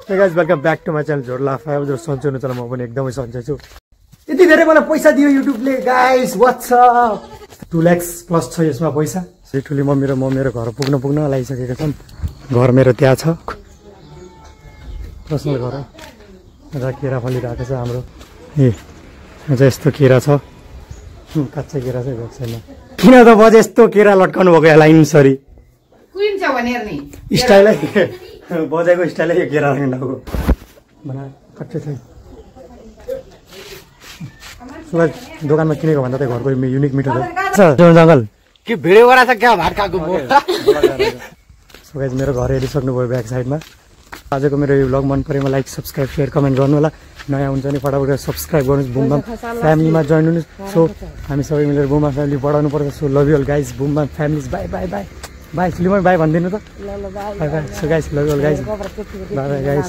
Hey guys, welcome back to my channel Jorla Five. जो सन्चै हुनुहुन्छ म पनि एकदमै सन्चै छु। यति धेरै मलाई पैसा दियो युट्युबले guys, what's up. 2 lakh plus छ यसमा पैसा। लिटरली म मेरो घर पुग्न लागिसकेको छन्। घर मेरो त्यहाँ छ। पर्सनल घर हो। र केरा फलिरहेको छ हाम्रो। ए अझ यस्तो केरा छ। कच्चा केरा चाहिँ भएको छैन। किन त बजे यस्तो केरा लटकाउनु भएको या लाइन सरी। कुइन छ भनेर नि। स्टाइलै बजेको स्टाइलै यो केरा राख्नुको। बना कच्चा छ। सुगा दोकानमा किनेको भन्दा त घरको युनिक मिठो छ। जंगल के भिडियो गरा छ क्या भात खाएको बो। सो गाइस मेरो घर हेरिसक्नु भयो ब्याक साइडमा। आजको मेरो यो भ्लग मन परेमा लाइक सब्स्क्राइब शेयर कमेन्ट गर्नु होला। नयाँ हुन्छ नि फटाफट सब्स्क्राइब गर्नुस् बुमबम फ्यामिलीमा जोइन हुनुस्। सो हामी सबै मिलेर बुमबम फ्यामिली बढाउनु पर्छ। So love you all guys बुमबम families bye bye bye bye. सिलिमर बाइ भन्दिनु त। ल ल bye bye bye. So guys love you all guys bye bye guys.